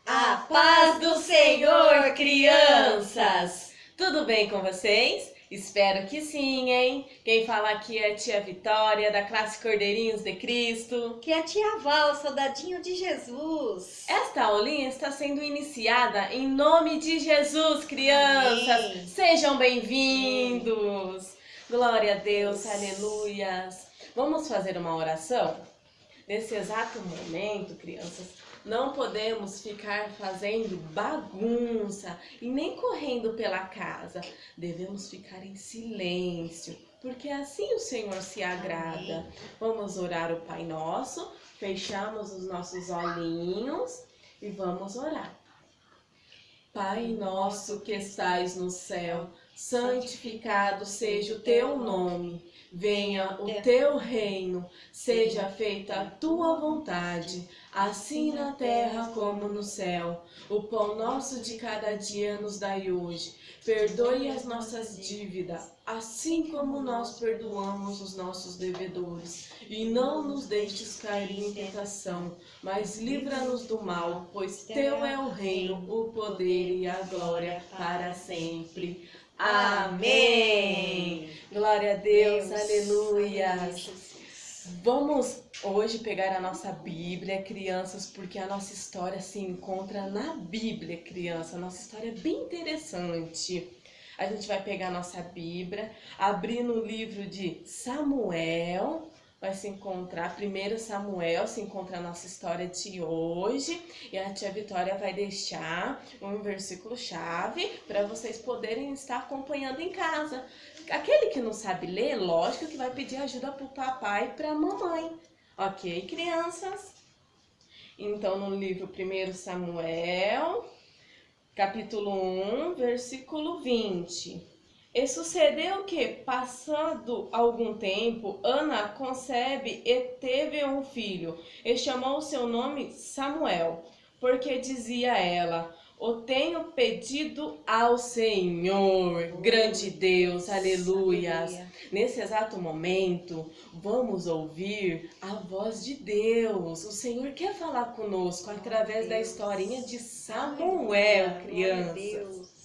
A paz do Senhor, crianças! Tudo bem com vocês? Espero que sim, hein? Quem fala aqui é a tia Vitória, da classe Cordeirinhos de Cristo. Que é a tia Val, soldadinho de Jesus. Esta aulinha está sendo iniciada em nome de Jesus, crianças! Amém. Sejam bem-vindos! Glória a Deus, aleluias! Vamos fazer uma oração? Nesse exato momento, crianças, não podemos ficar fazendo bagunça e nem correndo pela casa. Devemos ficar em silêncio, porque assim o Senhor se agrada. Amém. Vamos orar o Pai Nosso, fechamos os nossos olhinhos e vamos orar. Pai nosso que estais no céu, santificado seja o teu nome. Venha o teu reino, seja feita a tua vontade, assim na terra como no céu. O pão nosso de cada dia nos dai hoje. Perdoe as nossas dívidas, assim como nós perdoamos os nossos devedores. E não nos deixes cair em tentação, mas livra-nos do mal, pois teu é o reino, o poder e a glória para sempre. Amém! Glória a Deus, aleluia! Vamos hoje pegar a nossa Bíblia, crianças, porque a nossa história se encontra na Bíblia, criança. A nossa história é bem interessante. A gente vai pegar a nossa Bíblia, abrir no livro de Samuel, vai se encontrar, 1 Samuel, se encontra a nossa história de hoje. E a tia Vitória vai deixar um versículo-chave para vocês poderem estar acompanhando em casa. Aquele que não sabe ler, lógico que vai pedir ajuda para o papai e para a mamãe. Ok, crianças? Então, no livro 1 Samuel, capítulo 1, versículo 20. E sucedeu que, passado algum tempo, Ana concebe e teve um filho, e chamou o seu nome Samuel, porque dizia ela: o tenho pedido ao Senhor, grande Deus, aleluias. Nesse exato momento, vamos ouvir a voz de Deus. O Senhor quer falar conosco através da historinha de Samuel, crianças.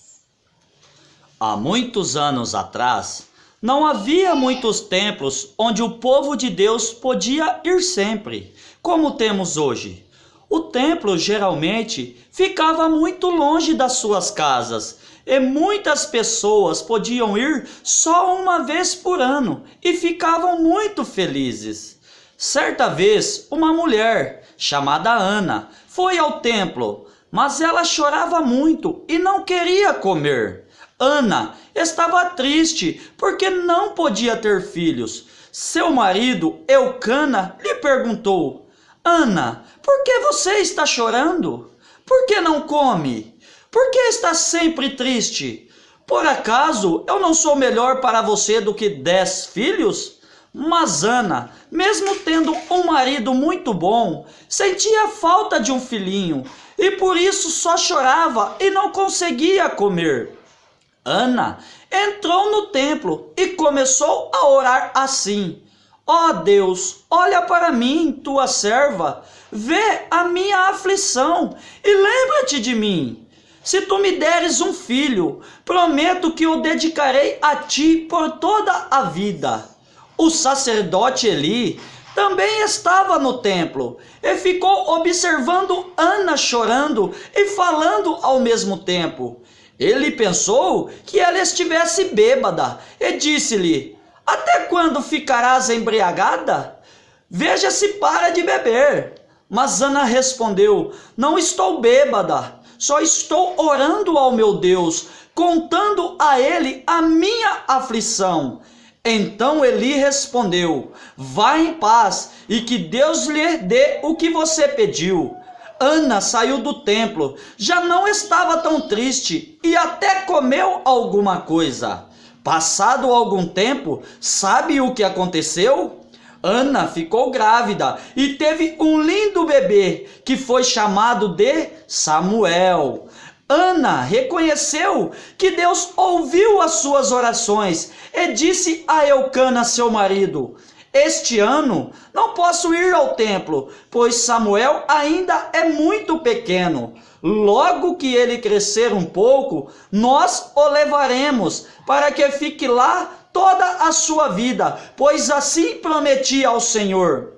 Há muitos anos atrás, não havia muitos templos onde o povo de Deus podia ir sempre, como temos hoje. O templo geralmente ficava muito longe das suas casas e muitas pessoas podiam ir só uma vez por ano e ficavam muito felizes. Certa vez, uma mulher chamada Ana foi ao templo, mas ela chorava muito e não queria comer. Ana estava triste porque não podia ter filhos. Seu marido, Eucana, lhe perguntou: Ana, por que você está chorando? Por que não come? Por que está sempre triste? Por acaso eu não sou melhor para você do que 10 filhos? Mas Ana, mesmo tendo um marido muito bom, sentia falta de um filhinho e por isso só chorava e não conseguia comer. Ana entrou no templo e começou a orar assim: ó Deus, olha para mim, tua serva, vê a minha aflição e lembra-te de mim. Se tu me deres um filho, prometo que o dedicarei a ti por toda a vida. O sacerdote Eli também estava no templo e ficou observando Ana chorando e falando ao mesmo tempo. Ele pensou que ela estivesse bêbada e disse-lhe: até quando ficarás embriagada? Veja se para de beber. Mas Ana respondeu: não estou bêbada, só estou orando ao meu Deus, contando a ele a minha aflição. Então Eli respondeu: vá em paz e que Deus lhe dê o que você pediu. Ana saiu do templo, já não estava tão triste e até comeu alguma coisa. Passado algum tempo, sabe o que aconteceu? Ana ficou grávida e teve um lindo bebê que foi chamado de Samuel. Ana reconheceu que Deus ouviu as suas orações e disse a Eucana, seu marido: Este ano não posso ir ao templo, pois Samuel ainda é muito pequeno. Logo que ele crescer um pouco, nós o levaremos para que fique lá toda a sua vida, pois assim prometi ao Senhor.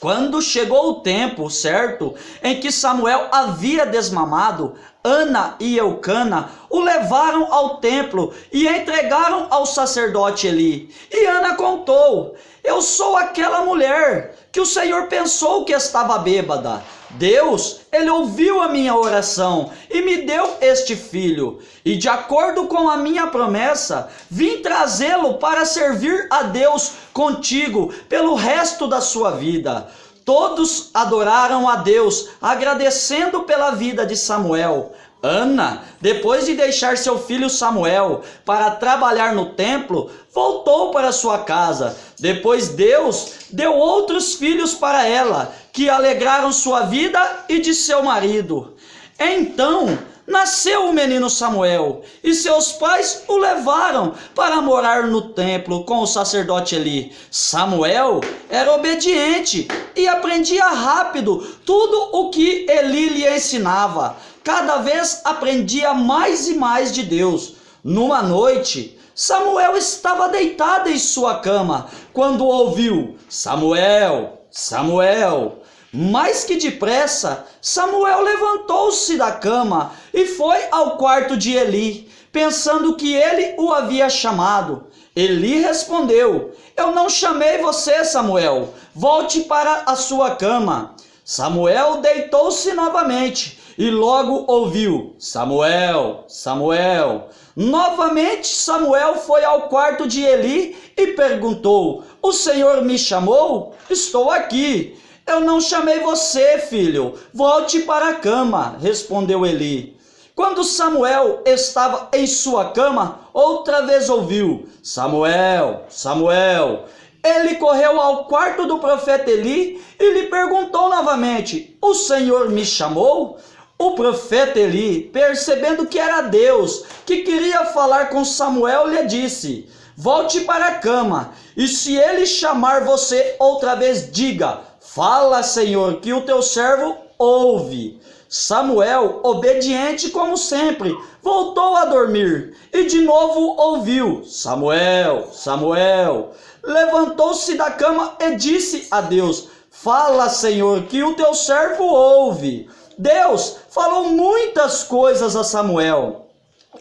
Quando chegou o tempo certo em que Samuel havia desmamado, Ana e Eucana o levaram ao templo e entregaram ao sacerdote Eli. E Ana contou: eu sou aquela mulher que o Senhor pensou que estava bêbada. Deus, ele ouviu a minha oração e me deu este filho. E de acordo com a minha promessa, vim trazê-lo para servir a Deus contigo pelo resto da sua vida. Todos adoraram a Deus, agradecendo pela vida de Samuel. Ana, depois de deixar seu filho Samuel para trabalhar no templo, voltou para sua casa. Depois Deus deu outros filhos para ela, que alegraram sua vida e de seu marido. Então nasceu o menino Samuel, e seus pais o levaram para morar no templo com o sacerdote Eli. Samuel era obediente e aprendia rápido tudo o que Eli lhe ensinava. Cada vez aprendia mais e mais de Deus. Numa noite, Samuel estava deitado em sua cama, quando ouviu: Samuel, Samuel. Mais que depressa, Samuel levantou-se da cama e foi ao quarto de Eli, pensando que ele o havia chamado. Eli respondeu: eu não chamei você, Samuel. Volte para a sua cama. Samuel deitou-se novamente e logo ouviu: Samuel, Samuel. Novamente Samuel foi ao quarto de Eli e perguntou: o Senhor me chamou? Estou aqui. Eu não chamei você, filho. Volte para a cama, respondeu Eli. Quando Samuel estava em sua cama, outra vez ouviu: Samuel, Samuel. Ele correu ao quarto do profeta Eli e lhe perguntou novamente: o Senhor me chamou? O profeta Eli, percebendo que era Deus que queria falar com Samuel, lhe disse: volte para a cama, e se ele chamar você outra vez, diga: fala, Senhor, que o teu servo ouve. Samuel, obediente como sempre, voltou a dormir e de novo ouviu: Samuel, Samuel. Levantou-se da cama e disse a Deus: fala, Senhor, que o teu servo ouve. Deus falou muitas coisas a Samuel.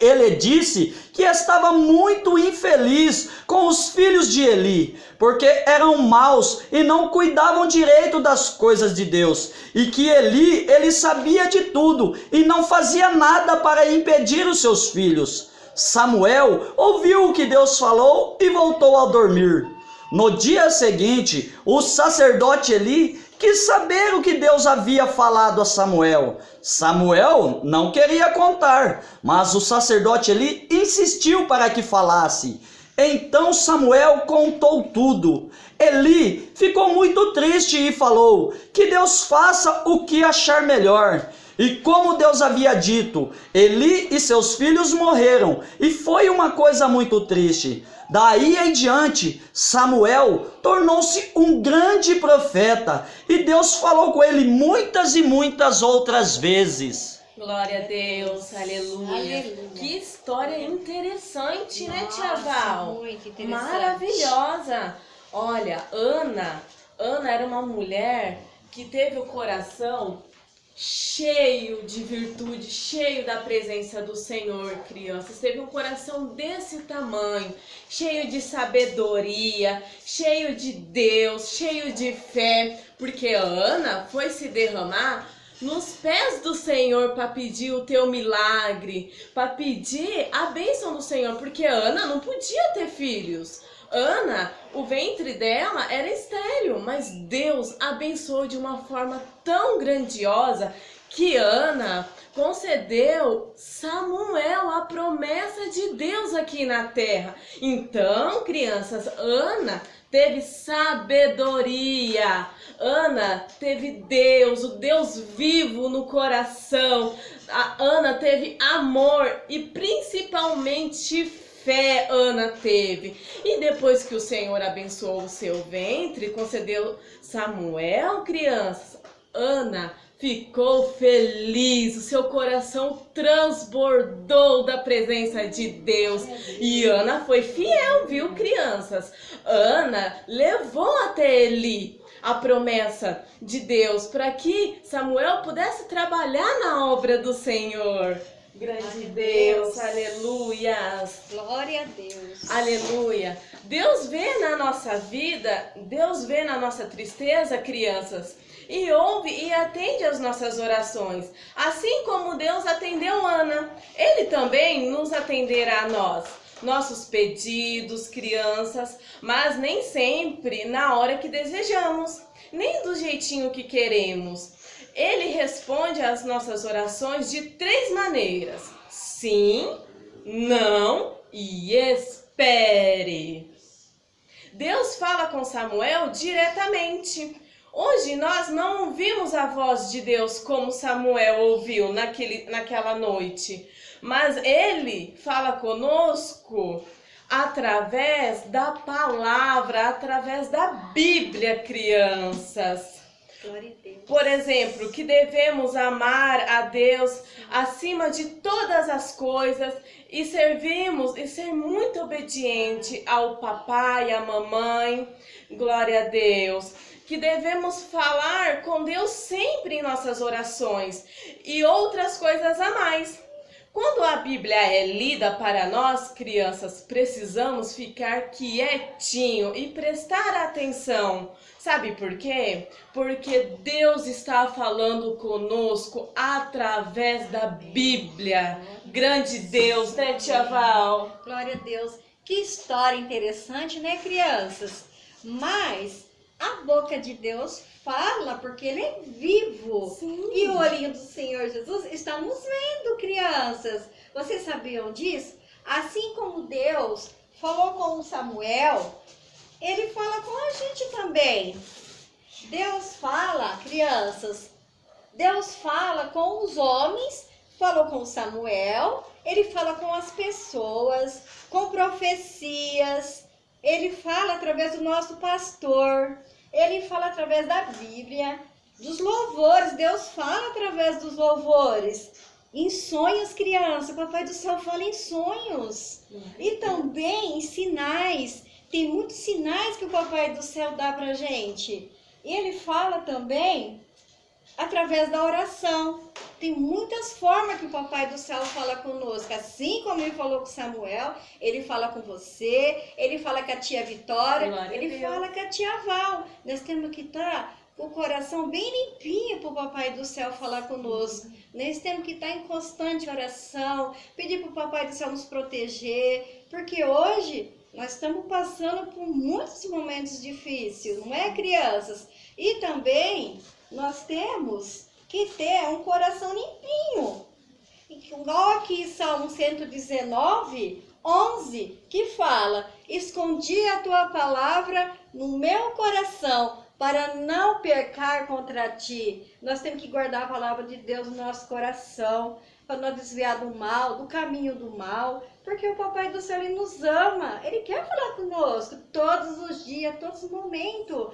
Ele disse que estava muito infeliz com os filhos de Eli, porque eram maus e não cuidavam direito das coisas de Deus, e que ele sabia de tudo e não fazia nada para impedir os seus filhos. Samuel ouviu o que Deus falou e voltou a dormir. No dia seguinte, o sacerdote Eli quis saber o que Deus havia falado a Samuel. Samuel não queria contar, mas o sacerdote Eli insistiu para que falasse. Então Samuel contou tudo. Eli ficou muito triste e falou: que Deus faça o que achar melhor. E como Deus havia dito, Eli e seus filhos morreram, e foi uma coisa muito triste. Daí em diante, Samuel tornou-se um grande profeta, e Deus falou com ele muitas e muitas outras vezes. Glória a Deus, aleluia. Aleluia. Que história interessante, né, Nossa, Tia Val? muito interessante. Maravilhosa. Olha, Ana era uma mulher que teve o coração cheio de virtude, cheio da presença do Senhor, crianças. Teve um coração desse tamanho, cheio de sabedoria, cheio de Deus, cheio de fé, porque Ana foi se derramar nos pés do Senhor para pedir o teu milagre, para pedir a bênção do Senhor, porque Ana não podia ter filhos. Ana, o ventre dela era estéril, mas Deus abençoou de uma forma tão grandiosa que Ana concedeu Samuel, a promessa de Deus aqui na terra. Então, crianças, Ana teve sabedoria, Ana teve Deus, o Deus vivo no coração, a Ana teve amor e principalmente fé Ana teve. E depois que o Senhor abençoou o seu ventre, concedeu Samuel, crianças, Ana ficou feliz, o seu coração transbordou da presença de Deus. E Ana foi fiel, viu, crianças? Ana levou até Eli a promessa de Deus para que Samuel pudesse trabalhar na obra do Senhor. Grande Deus, aleluias. Glória a Deus. Aleluia. Deus vê na nossa vida, Deus vê na nossa tristeza, crianças, e ouve e atende às nossas orações. Assim como Deus atendeu Ana, Ele também nos atenderá a nós. Nossos pedidos, crianças, mas nem sempre na hora que desejamos, nem do jeitinho que queremos. Ele responde às nossas orações de 3 maneiras: sim, não e espere. Deus fala com Samuel diretamente. Hoje nós não ouvimos a voz de Deus como Samuel ouviu naquela noite, mas Ele fala conosco através da palavra, através da Bíblia, crianças. Glória a Deus. Por exemplo, que devemos amar a Deus acima de todas as coisas e ser muito obediente ao papai, à mamãe. Glória a Deus. Que devemos falar com Deus sempre em nossas orações e outras coisas a mais. Quando a Bíblia é lida para nós, crianças, precisamos ficar quietinho e prestar atenção. Sabe por quê? Porque Deus está falando conosco através da Bíblia. Grande Deus, né, tia Val? Glória a Deus. Que história interessante, né, crianças? Mas a boca de Deus fala porque Ele é vivo. Sim. E o olhinho do Senhor Jesus está nos vendo, crianças. Vocês sabiam disso? Assim como Deus falou com Samuel, Ele fala com a gente também. Deus fala, crianças, Deus fala com os homens, falou com Samuel, Ele fala com as pessoas, com profecias, Ele fala através do nosso pastor, Ele fala através da Bíblia, dos louvores, Deus fala através dos louvores. Em sonhos, criança, o Papai do Céu fala em sonhos. E também em sinais. Tem muitos sinais que o Papai do Céu dá pra gente. E Ele fala também através da oração. Tem muitas formas que o Papai do Céu fala conosco. Assim como Ele falou com Samuel, Ele fala com você, Ele fala com a tia Vitória, Glória Ele a Deus. fala com a tia Val. Nós temos que estar com o coração bem limpinho para o Papai do Céu falar conosco. Nós temos que estar em constante oração, pedir para o Papai do Céu nos proteger, porque hoje nós estamos passando por muitos momentos difíceis, não é, crianças? E também nós temos que ter um coração limpinho. Igual aqui Salmo 119, 11, que fala: escondi a tua palavra no meu coração, para não pecar contra ti. Nós temos que guardar a palavra de Deus no nosso coração, para não desviar do mal, do caminho do mal, porque o Papai do Céu, Ele nos ama, Ele quer falar conosco todos os dias, todos os momentos.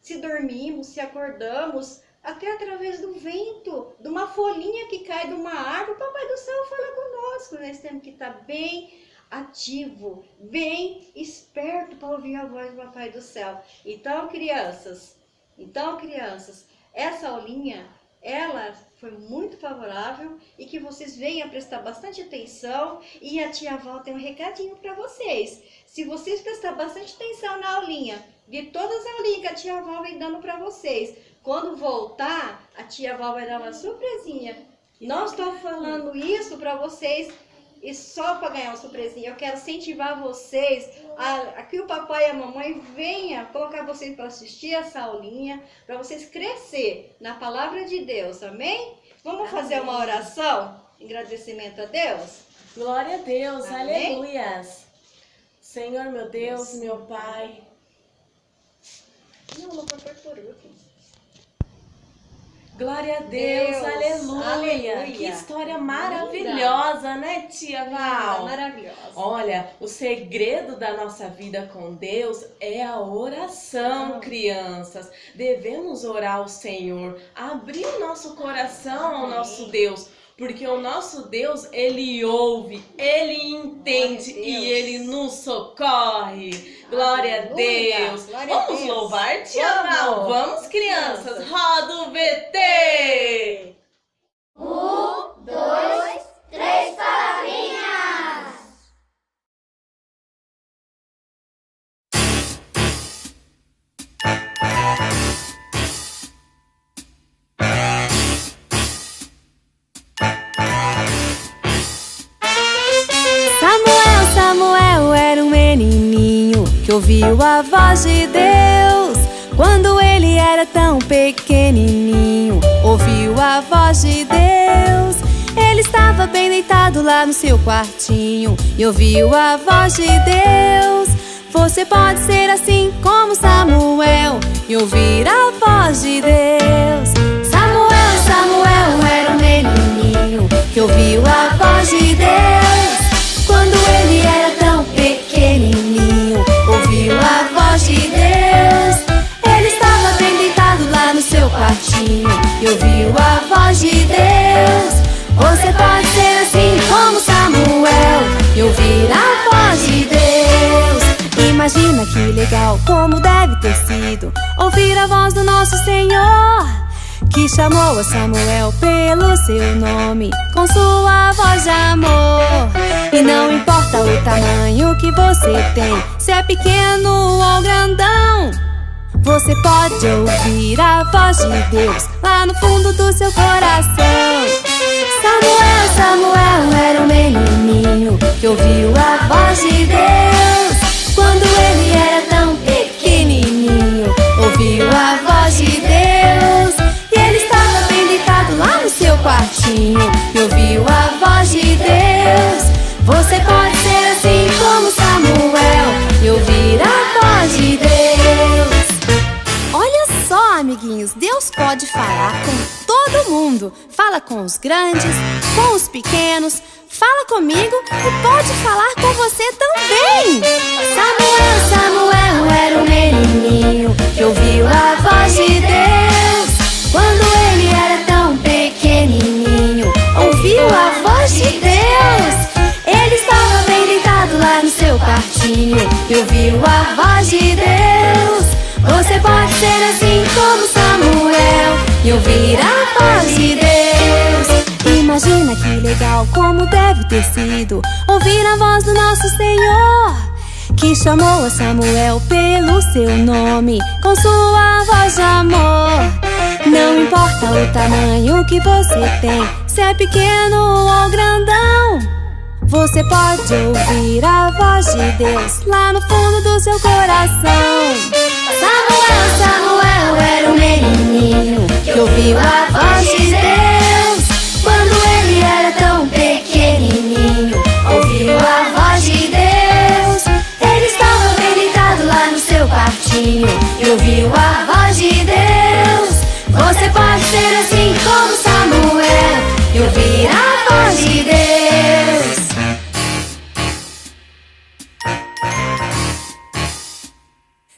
Se dormimos, se acordamos, até através do vento, de uma folhinha que cai de uma árvore, o Papai do Céu fala conosco. Nós temos que estar bem ativo, bem esperto para ouvir a voz do Papai do Céu. Então, crianças, essa aulinha, ela foi muito favorável e que vocês venham prestar bastante atenção. E a tia Val tem um recadinho para vocês. Se vocês prestar bastante atenção na aulinha, de todas as aulinhas que a tia Val vem dando para vocês, quando voltar, a tia Val vai dar uma surpresinha. Não estou falando isso para vocês e só para ganhar uma surpresinha. Eu quero incentivar vocês a que o papai e a mamãe venha colocar vocês para assistir essa aulinha, para vocês crescer na palavra de Deus, amém? Vamos fazer uma oração em agradecimento a Deus? Glória a Deus, Amém? aleluias. Senhor, meu Deus, meu Pai. Não, vou pôr por último. Glória a Deus, aleluia. Aleluia. Que história maravilhosa, né, tia Val? Maravilhosa. Olha, o segredo da nossa vida com Deus é a oração, crianças. Devemos orar ao Senhor, abrir o nosso coração ao nosso Deus. Porque o nosso Deus, Ele ouve, Ele entende e Ele nos socorre. Glória a Deus. Glória a Vamos Deus. louvar, tia Val? Vamos, crianças. Roda o VT. 1, 2, 3 palavrinhas! Samuel era um menininho que ouviu a voz de Deus. Quando ele era tão pequenininho, ouviu a voz de Deus. Ele estava bem deitado lá no seu quartinho e ouviu a voz de Deus. Você pode ser assim como Samuel e ouvir a voz de Deus. Samuel era um menininho que ouviu a voz de Deus. Quando ele era tão pequenininho, ouviu a voz de Deus. Ele estava bem deitado lá no seu quartinho e ouviu a voz de Deus. Você pode ser assim como Samuel e ouvir a voz de Deus. Imagina que legal, como deve ter sido ouvir a voz do nosso Senhor, que chamou a Samuel pelo seu nome, com sua voz de amor. E não importa o tamanho que você tem, se é pequeno ou grandão, você pode ouvir a voz de Deus lá no fundo do seu coração. Samuel era um menininho que ouviu a voz de Deus. Quando ele era tão pequenininho, ouviu a voz de Deus. E ele estava bem deitado lá no seu quartinho e ouviu a voz de Deus. Você pode ser assim como Samuel e ouvir a voz de Deus. Olha só, amiguinhos, Deus pode falar com todo mundo. Fala com os grandes, com os pequenos. Fala comigo e pode falar com você também. Samuel era um menininho que ouviu a voz de Deus. Quando ele era tão pequenininho, ouviu a voz de Deus. Ele estava bem deitado lá no seu quartinho e ouviu a voz de Deus. Você pode ser assim como Samuel e ouvir a voz de Deus. Imagina que legal, como deve ter sido ouvir a voz do nosso Senhor, que chamou a Samuel pelo seu nome, com sua voz de amor. Não importa o tamanho que você tem, se é pequeno ou grandão, você pode ouvir a voz de Deus lá no fundo do seu coração. Samuel era um menininho que ouviu a voz de Deus. Quando ele era tão pequenininho, ouviu a voz de Deus. Ele estava bem deitado lá no seu quartinho e ouviu a voz de Deus. Você pode ser assim como Samuel e ouvir a voz de Deus.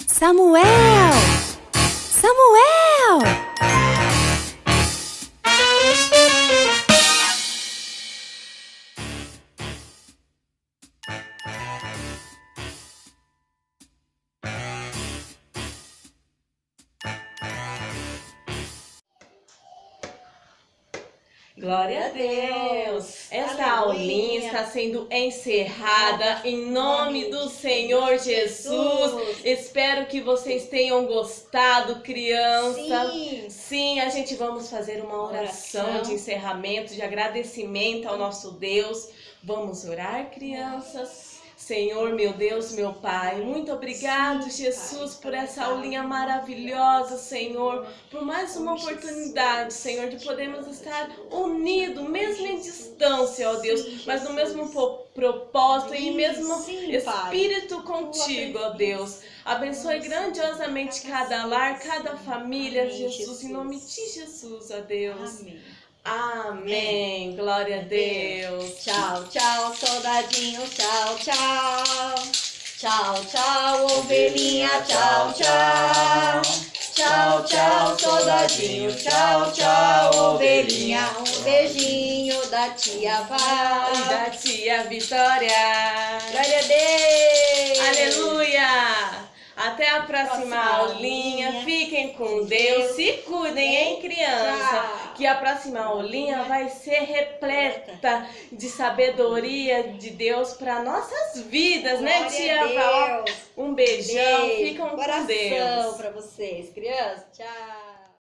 Samuel! Glória a Deus! Esta aulinha está sendo encerrada em nome do Senhor Jesus. Espero que vocês tenham gostado, criança. Sim, a gente vamos fazer uma oração de encerramento, de agradecimento ao nosso Deus. Vamos orar, crianças? Senhor, meu Deus, meu Pai, muito obrigado, Jesus, por essa aulinha maravilhosa, Senhor, por mais uma oportunidade, Senhor, de podermos estar unidos, mesmo em distância, ó Deus, mas no mesmo propósito e mesmo espírito contigo, ó Deus. Abençoe grandiosamente cada lar, cada família, Jesus, em nome de Jesus, ó Deus. Amém. Amém. Glória a Deus. Tchau, tchau, soldadinho, tchau, tchau. Tchau, tchau, ovelhinha, tchau, tchau. Tchau, tchau, soldadinho, tchau, tchau, ovelhinha. Um beijinho da tia Val E da tia Vitória. Glória a Deus. Aleluia. Até a próxima aulinha. Fiquem com Deus. Se cuidem, hein, criança? Tchau. Que a próxima aulinha vai ser repleta de sabedoria de Deus para nossas vidas, né, Glória tia a Val? Deus. Um beijão. Beijo. Ficam com Coração Deus. para vocês, crianças. Tchau.